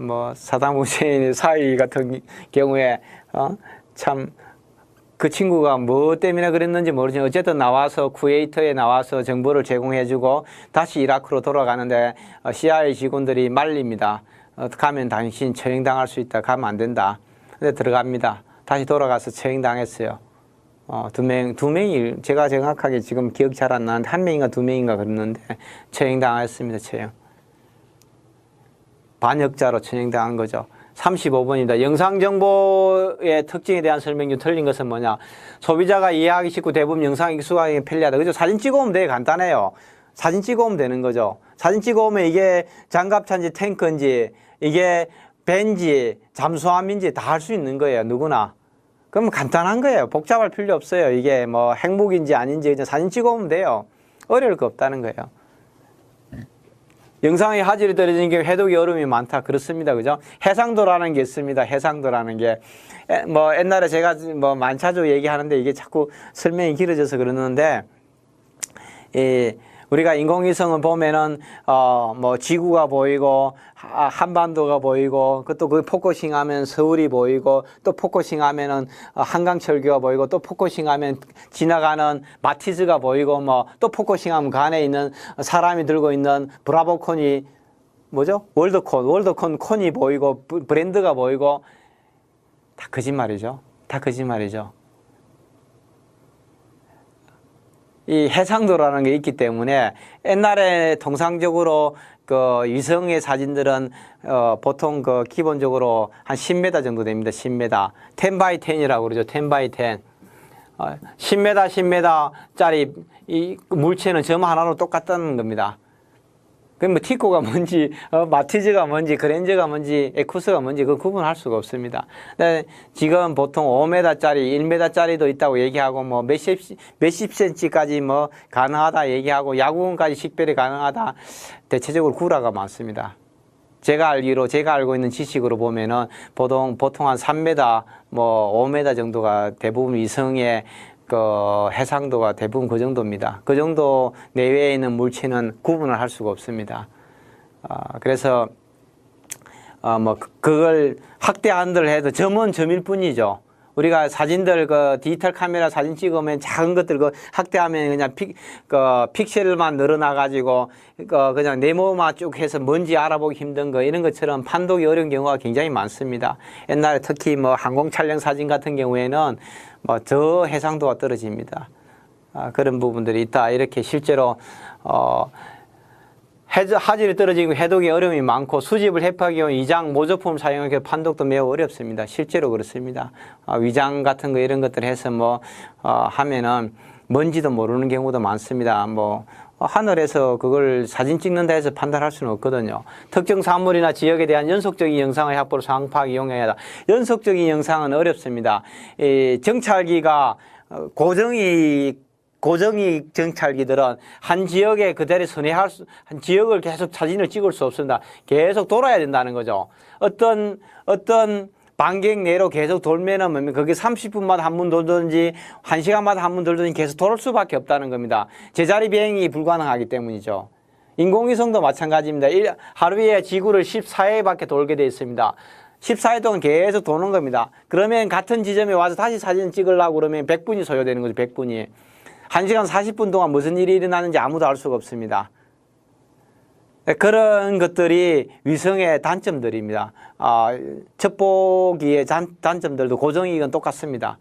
뭐 사담 후세인의 사위 같은 경우에 참 그 친구가 뭐 때문에 그랬는지 모르지만 어쨌든 나와서 쿠웨이트에 나와서 정보를 제공해주고 다시 이라크로 돌아가는데 CIA 직원들이 말립니다. 가면 당신 처형당할 수 있다. 가면 안 된다. 근데 들어갑니다. 다시 돌아가서 처형당했어요. 두 명이 제가 정확하게 지금 기억 잘 안 나는데 한 명인가 두 명인가 그랬는데 처형당했습니다. 처형. 반역자로 처형당한 거죠. 35번입니다. 영상정보의 특징에 대한 설명 중 틀린 것은 뭐냐? 소비자가 이해하기 쉽고 대부분 영상 익숙하게 편리하다. 그죠? 사진 찍어오면 되게 간단해요. 사진 찍어오면 되는 거죠. 사진 찍어오면 이게 장갑차인지 탱크인지 이게 벤지 잠수함인지 다 할 수 있는 거예요. 누구나. 그럼 간단한 거예요. 복잡할 필요 없어요. 이게 뭐 핵무기인지 아닌지 그냥 사진 찍어오면 돼요. 어려울 거 없다는 거예요. 영상에 화질이 떨어지는 게 해독이 어려움이 많다. 그렇습니다. 그죠? 해상도라는 게 있습니다. 해상도라는 게. 뭐 옛날에 제가 뭐 만차조 얘기하는데 이게 자꾸 설명이 길어져서 그러는데, 우리가 인공위성을 보면은, 뭐 지구가 보이고, 한반도가 보이고, 또 그 포커싱 하면 서울이 보이고, 또 포커싱 하면은 한강철교가 보이고, 또 포커싱 하면 지나가는 마티즈가 보이고, 뭐, 또 포커싱 하면 그 안에 있는 사람이 들고 있는 브라보콘이, 뭐죠? 월드콘 콘이 보이고, 브랜드가 보이고, 다 거짓말이죠. 다 거짓말이죠. 이 해상도라는 게 있기 때문에 옛날에 통상적으로 그 위성의 사진들은 보통 그 기본적으로 한 10m 정도 됩니다. 10m. 10 by 10이라고 그러죠. 10 by 10. 10m, 10m짜리 이 물체는 점 하나로 똑같다는 겁니다. 그럼 뭐 티코가 뭔지, 마티즈가 뭔지, 그랜저가 뭔지, 에쿠스가 뭔지 그 구분할 수가 없습니다. 근데 지금 보통 5m짜리, 1m짜리도 있다고 얘기하고 뭐 몇십 센치까지 뭐 가능하다 얘기하고 야구공까지 식별이 가능하다. 대체적으로 구라가 많습니다. 제가 알고 있는 지식으로 보면은 보통 한 3m, 뭐 5m 정도가 대부분 위성의 그 해상도가 대부분 그 정도입니다. 그 정도 내외에 있는 물체는 구분을 할 수가 없습니다. 그래서 뭐 그걸 확대한들 해도 점은 점일 뿐이죠. 우리가 사진들 그 디지털 카메라 사진 찍으면 작은 것들 그 확대하면 그냥 픽셀만 늘어나 가지고 그냥 네모만 쭉 해서 뭔지 알아보기 힘든 거 이런 것처럼 판독이 어려운 경우가 굉장히 많습니다. 옛날에 특히 뭐 항공 촬영 사진 같은 경우에는 뭐 저 해상도가 떨어집니다. 그런 부분들이 있다. 이렇게 실제로 화질이 떨어지고 해독이 어려움이 많고 수집을 해파하기 위한 위장 모조품을 사용하기 판독도 매우 어렵습니다. 실제로 그렇습니다. 위장 같은 거 이런 것들 해서 뭐 하면은 뭔지도 모르는 경우도 많습니다. 뭐 하늘에서 그걸 사진 찍는다 해서 판단할 수는 없거든요. 특정 사물이나 지역에 대한 연속적인 영상의 확보를 상황 파악 이용해야 한다. 연속적인 영상은 어렵습니다. 이 정찰기가 고정이 정찰기들은 한 지역에 그대로 한 지역을 계속 사진을 찍을 수 없습니다. 계속 돌아야 된다는 거죠. 어떤 반경 내로 계속 돌면은 그게 30분마다 한 번 돌든지 1시간마다 한 번 돌든지 계속 돌 수밖에 없다는 겁니다. 제자리 비행이 불가능하기 때문이죠. 인공위성도 마찬가지입니다. 하루에 지구를 14회밖에 돌게 되어 있습니다. 14회 동안 계속 도는 겁니다. 그러면 같은 지점에 와서 다시 사진 찍으려고 그러면 100분이 소요되는 거죠. 100분이. 1시간 40분 동안 무슨 일이 일어나는지 아무도 알 수가 없습니다. 그런 것들이 위성의 단점들입니다. 첩보기의 단점들도 고정이건 똑같습니다.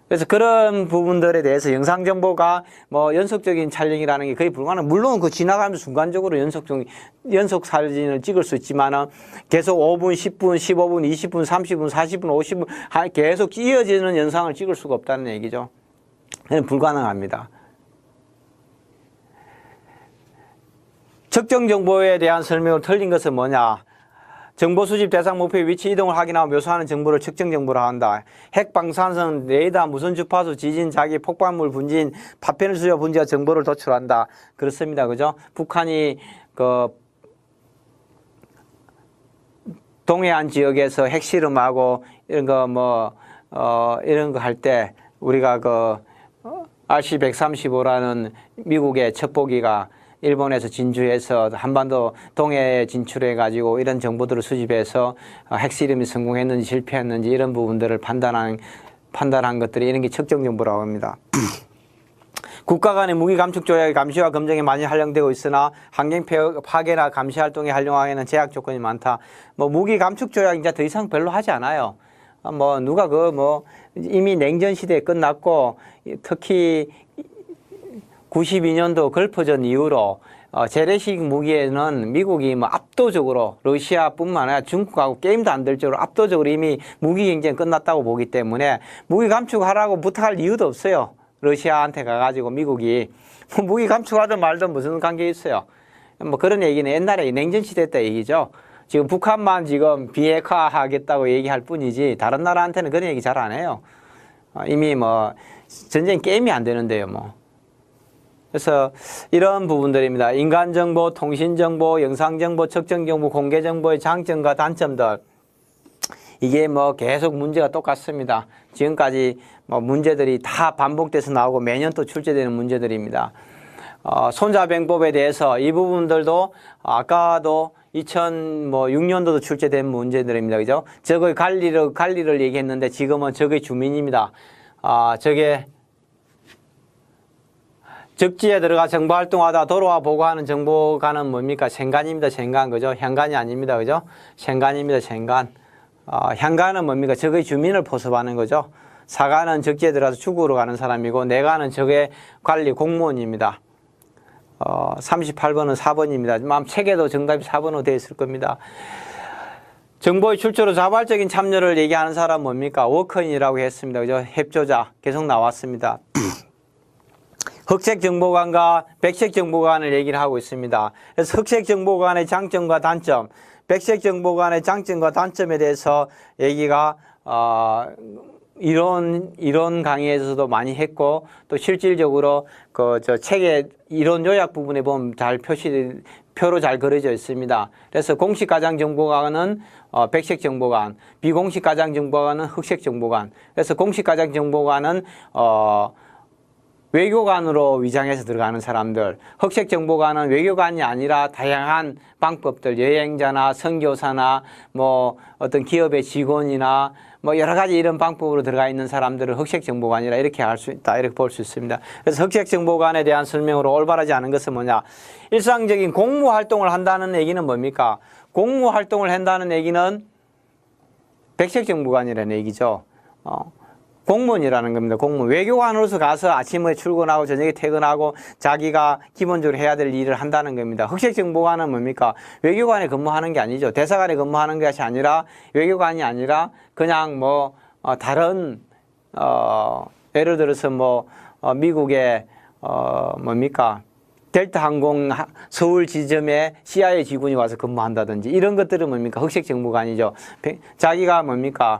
그래서 그런 부분들에 대해서 영상 정보가 뭐 연속적인 촬영이라는 게 거의 불가능. 물론 그 지나가면서 순간적으로 연속 사진을 찍을 수 있지만은 계속 5분, 10분, 15분, 20분, 30분, 40분, 50분 계속 이어지는 영상을 찍을 수가 없다는 얘기죠. 그건 불가능합니다. 적정 정보에 대한 설명을 틀린 것은 뭐냐? 정보 수집 대상 목표의 위치 이동을 확인하고 묘사하는 정보를 측정 정보로 한다. 핵 방사선, 레이더, 무선 주파수, 지진, 자기, 폭발물, 분진, 파편을 수요 분지와 정보를 도출한다. 그렇습니다. 그죠? 북한이 그 동해안 지역에서 핵실험하고 이런 거 이런 거 할 때 우리가 RC-135라는 미국의 첩보기가 일본에서 진주해서 한반도 동해에 진출해 가지고 이런 정보들을 수집해서 핵실험이 성공했는지 실패했는지 이런 부분들을 판단한 것들이 이런 게 측정 정보라고 합니다. 국가 간의 무기 감축 조약의 감시와 검증에 많이 활용되고 있으나 환경 파괴나 감시 활동에 활용하기에는 제약 조건이 많다. 뭐 무기 감축 조약 이제 더 이상 별로 하지 않아요. 뭐 누가 이미 냉전 시대 끝났고 특히 92년도 걸프전 이후로 재래식 무기에는 미국이 뭐 압도적으로 러시아뿐만 아니라 중국하고 게임도 안 될 정도로 압도적으로 이미 무기 경쟁이 끝났다고 보기 때문에 무기 감축하라고 부탁할 이유도 없어요. 러시아한테 가가지고 미국이 무기 감축하든 말든 무슨 관계 있어요. 뭐 그런 얘기는 옛날에 냉전 시대 때 얘기죠. 지금 북한만 지금 비핵화하겠다고 얘기할 뿐이지 다른 나라한테는 그런 얘기 잘 안 해요. 이미 뭐 전쟁 게임이 안 되는데요, 뭐. 그래서 이런 부분들입니다. 인간정보, 통신정보, 영상정보, 측정정보, 공개정보의 장점과 단점들. 이게 뭐 계속 문제가 똑같습니다. 지금까지 뭐 문제들이 다 반복돼서 나오고 매년 또 출제되는 문제들입니다. 손자병법에 대해서 이 부분들도 아까도 2006년도도 출제된 문제들입니다. 그죠? 적의 관리를 얘기했는데 지금은 적의 주민입니다. 적의 적지에 들어가 정보활동하다 돌아와 보고하는 정보관은 뭡니까? 생관입니다. 생관. 그죠? 현관이 아닙니다. 그죠? 생관입니다. 생관. 현관은 뭡니까? 적의 주민을 포섭하는 거죠. 사관은 적지에 들어가서 죽으러 가는 사람이고 내관은 적의 관리 공무원입니다. 38번은 4번입니다. 책에도 정답이 4번으로 되어 있을 겁니다. 정보의 출처로 자발적인 참여를 얘기하는 사람은 뭡니까? 워커인이라고 했습니다. 그죠? 협조자. 계속 나왔습니다. 흑색 정보관과 백색 정보관을 얘기를 하고 있습니다. 그래서 흑색 정보관의 장점과 단점, 백색 정보관의 장점과 단점에 대해서 얘기가 이론 강의에서도 많이 했고 또 실질적으로 책의 이론 요약 부분에 보면 표로 잘 그려져 있습니다. 그래서 공식 가상 정보관은 백색 정보관, 비공식 가상 정보관은 흑색 정보관. 그래서 공식 가상 정보관은 외교관으로 위장해서 들어가는 사람들, 흑색 정보관은 외교관이 아니라 다양한 방법들, 여행자나 선교사나 뭐 어떤 기업의 직원이나 뭐 여러 가지 이런 방법으로 들어가 있는 사람들을 흑색 정보관이라 이렇게 할 수 있다, 이렇게 볼 수 있습니다. 그래서 흑색 정보관에 대한 설명으로 올바르지 않은 것은 뭐냐? 일상적인 공무 활동을 한다는 얘기는 뭡니까? 공무 활동을 한다는 얘기는 백색 정보관이라는 얘기죠. 공무원이라는 겁니다. 공무원. 외교관으로서 가서 아침에 출근하고 저녁에 퇴근하고 자기가 기본적으로 해야 될 일을 한다는 겁니다. 흑색 정보관은 뭡니까? 외교관에 근무하는 게 아니죠. 대사관에 근무하는 것이 아니라 외교관이 아니라 그냥 뭐 다른 예를 들어서 뭐 미국의 뭡니까? 델타 항공 서울 지점에 CIA 직원이 와서 근무한다든지 이런 것들은 뭡니까? 흑색 정보관이죠. 자기가 뭡니까?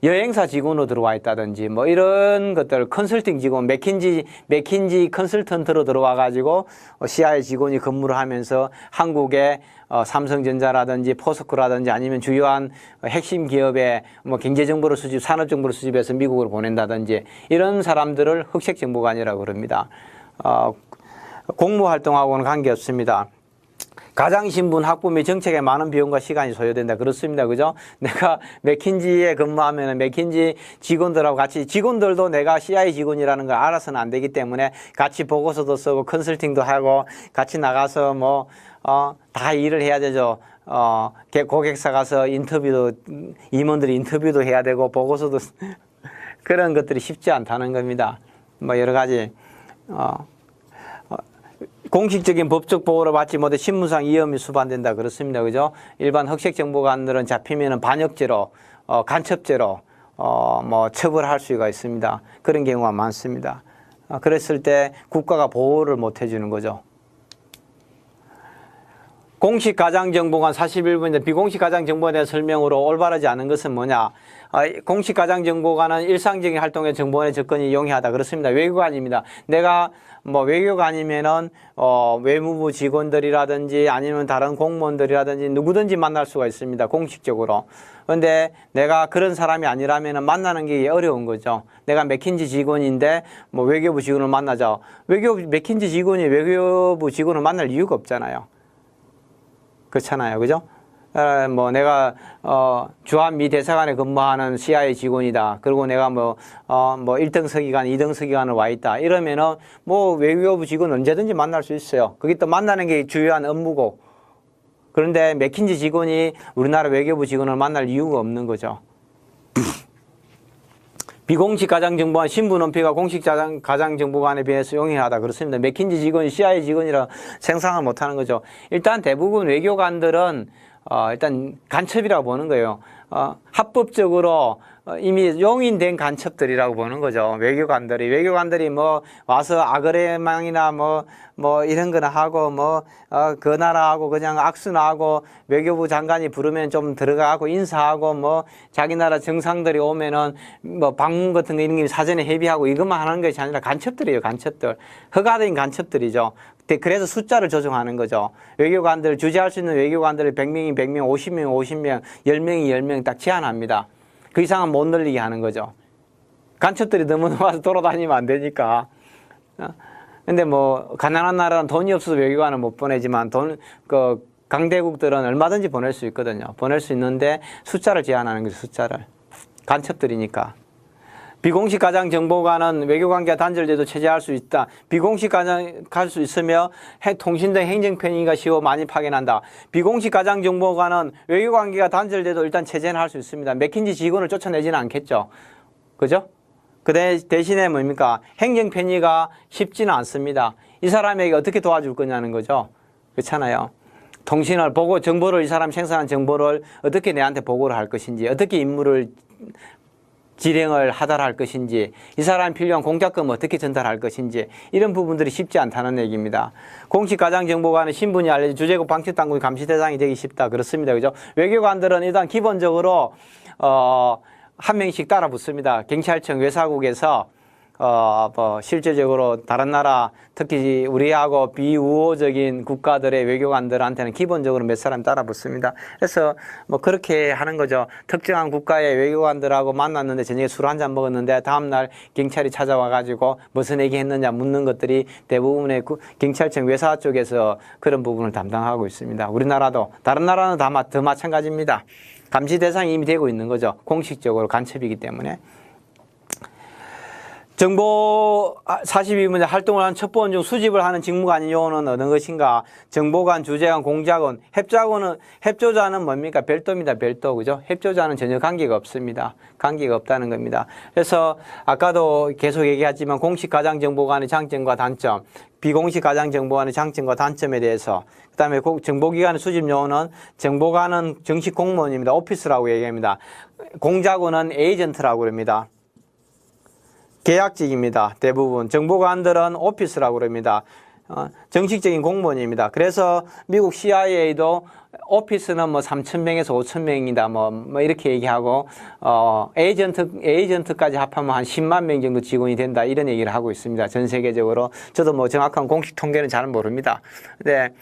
여행사 직원으로 들어와 있다든지 뭐 이런 것들 컨설팅 직원 맥킨지 컨설턴트로 들어와 가지고 CIA 직원이 근무를 하면서 한국의 삼성전자라든지 포스코라든지 아니면 주요한 핵심 기업의 뭐 경제 정보를 산업 정보를 수집해서 미국으로 보낸다든지 이런 사람들을 흑색 정보관이라고 그럽니다. 공무 활동하고는 관계없습니다. 가장신분, 학부 및 정책에 많은 비용과 시간이 소요된다. 그렇습니다. 그죠? 내가 맥킨지에 근무하면 맥킨지 직원들하고 같이 직원들도 내가 CIA 직원이라는 걸 알아서는 안 되기 때문에 같이 보고서도 쓰고 컨설팅도 하고 같이 나가서 뭐, 다 일을 해야 되죠. 고객사 가서 임원들이 인터뷰도 해야 되고 보고서도 그런 것들이 쉽지 않다는 겁니다. 뭐 여러 가지, 공식적인 법적 보호를 받지 못해 신문상 위험이 수반된다. 그렇습니다. 그죠? 일반 흑색 정보관들은 잡히면은 반역죄로, 간첩죄로, 뭐 처벌할 수가 있습니다. 그런 경우가 많습니다. 그랬을 때 국가가 보호를 못 해주는 거죠. 공식 가장정보관 41번인데 비공식 가장정보에 대한 설명으로 올바르지 않은 것은 뭐냐. 공식 가장정보관은 일상적인 활동에 정보원의 접근이 용이하다. 그렇습니다. 외교관입니다. 내가 뭐 외교관이면은 외무부 직원들이라든지 아니면 다른 공무원들이라든지 누구든지 만날 수가 있습니다. 공식적으로. 그런데 내가 그런 사람이 아니라면은 만나는 게 어려운 거죠. 내가 맥킨지 직원인데 뭐 외교부 직원을 만나자. 맥킨지 직원이 외교부 직원을 만날 이유가 없잖아요. 그렇잖아요. 그죠? 뭐 내가 주한미 대사관에 근무하는 CIA 직원이다. 그리고 내가 뭐 1등 서기관, 2등 서기관을 와 있다. 이러면은 뭐 외교부 직원 언제든지 만날 수 있어요. 그게 또 만나는 게 주요한 업무고. 그런데 맥킨지 직원이 우리나라 외교부 직원을 만날 이유가 없는 거죠. 비공식 가장정보관 신분 원피가 공식 가장정보관에 비해서 용이하다. 그렇습니다. 맥킨지 직원이 CIA 직원이라 생상을 못하는 거죠. 일단 대부분 외교관들은 일단 간첩이라고 보는 거예요. 합법적으로 이미 용인된 간첩들이라고 보는 거죠. 외교관들이 뭐 와서 아그레망이나 뭐 이런 거나 하고 그 나라하고 그냥 악수나 하고 외교부 장관이 부르면 좀 들어가고 인사하고 뭐 자기 나라 정상들이 오면은 뭐 방문 같은 거 이런 게 사전에 협의하고 이것만 하는 것이 아니라 간첩들이에요. 간첩들. 허가된 간첩들이죠. 그래서 숫자를 조정하는 거죠. 외교관들, 주재할 수 있는 외교관들을 100명이 100명, 50명이 50명, 10명이 10명 딱 제한합니다. 그 이상은 못 늘리게 하는 거죠. 간첩들이 너무 와서 돌아다니면 안 되니까. 근데 뭐, 가난한 나라는 돈이 없어서 외교관을 못 보내지만 강대국들은 얼마든지 보낼 수 있거든요. 보낼 수 있는데 숫자를 제한하는 거죠, 숫자를. 간첩들이니까. 비공식 가장정보관은 외교관계가 단절돼도 체제할 수 있다. 비공식 가장할 수 있으며 통신 등 행정편의가 쉬워 많이 파견한다. 비공식 가장정보관은 외교관계가 단절돼도 일단 체제는 할 수 있습니다. 맥킨지 직원을 쫓아내지는 않겠죠. 그죠? 그 대신에 뭡니까? 행정편의가 쉽지는 않습니다. 이 사람에게 어떻게 도와줄 거냐는 거죠. 그렇잖아요. 통신을 보고 정보를 이 사람이 생산한 정보를 어떻게 내한테 보고를 할 것인지 어떻게 임무를 실행을 하달할 할 것인지 이 사람이 필요한 공작금 어떻게 전달할 것인지 이런 부분들이 쉽지 않다는 얘기입니다. 공식 가장정보관의 신분이 알려진 주재국 방첩당국의 감시 대상이 되기 쉽다. 그렇습니다. 그죠? 외교관들은 일단 기본적으로 한 명씩 따라 붙습니다. 경찰청 외사국에서 실제적으로 다른 나라 특히 우리하고 비우호적인 국가들의 외교관들한테는 기본적으로 몇 사람 따라 붙습니다. 그래서 뭐 그렇게 하는 거죠. 특정한 국가의 외교관들하고 만났는데 저녁에 술 한잔 먹었는데 다음날 경찰이 찾아와 가지고 무슨 얘기 했느냐 묻는 것들이 대부분의 경찰청 외사 쪽에서 그런 부분을 담당하고 있습니다. 우리나라도 다른 나라는 더 마찬가지입니다. 감시 대상이 이미 되고 있는 거죠. 공식적으로 간첩이기 때문에. 정보 42문제 활동을 한 첩보원 중 수집을 하는 직무가 아닌 요원은 어느 것인가? 정보관, 주재관, 공작원, 협조자는 뭡니까? 별도입니다. 별도. 그죠? 협조자는 전혀 관계가 없습니다. 관계가 없다는 겁니다. 그래서 아까도 계속 얘기했지만 공식 가장정보관의 장점과 단점, 비공식 가장정보관의 장점과 단점에 대해서 그 다음에 정보기관의 수집 요원은 정보관은 정식 공무원입니다. 오피스라고 얘기합니다. 공작원은 에이전트라고 그럽니다. 계약직입니다. 대부분. 정보관들은 오피스라고 그럽니다. 정식적인 공무원입니다. 그래서 미국 CIA도 오피스는 뭐 3,000명에서 5,000명이다. 뭐 이렇게 얘기하고, 에이전트까지 합하면 한 10만 명 정도 직원이 된다. 이런 얘기를 하고 있습니다. 전 세계적으로. 저도 뭐 정확한 공식 통계는 잘 모릅니다. 근데,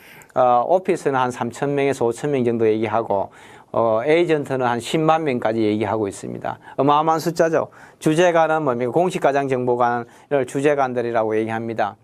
오피스는 한 3,000명에서 5,000명 정도 얘기하고, 에이전트는 한 10만 명까지 얘기하고 있습니다. 어마어마한 숫자죠. 주재관은 뭡니까? 공식 가장정보관을 주재관들이라고 얘기합니다.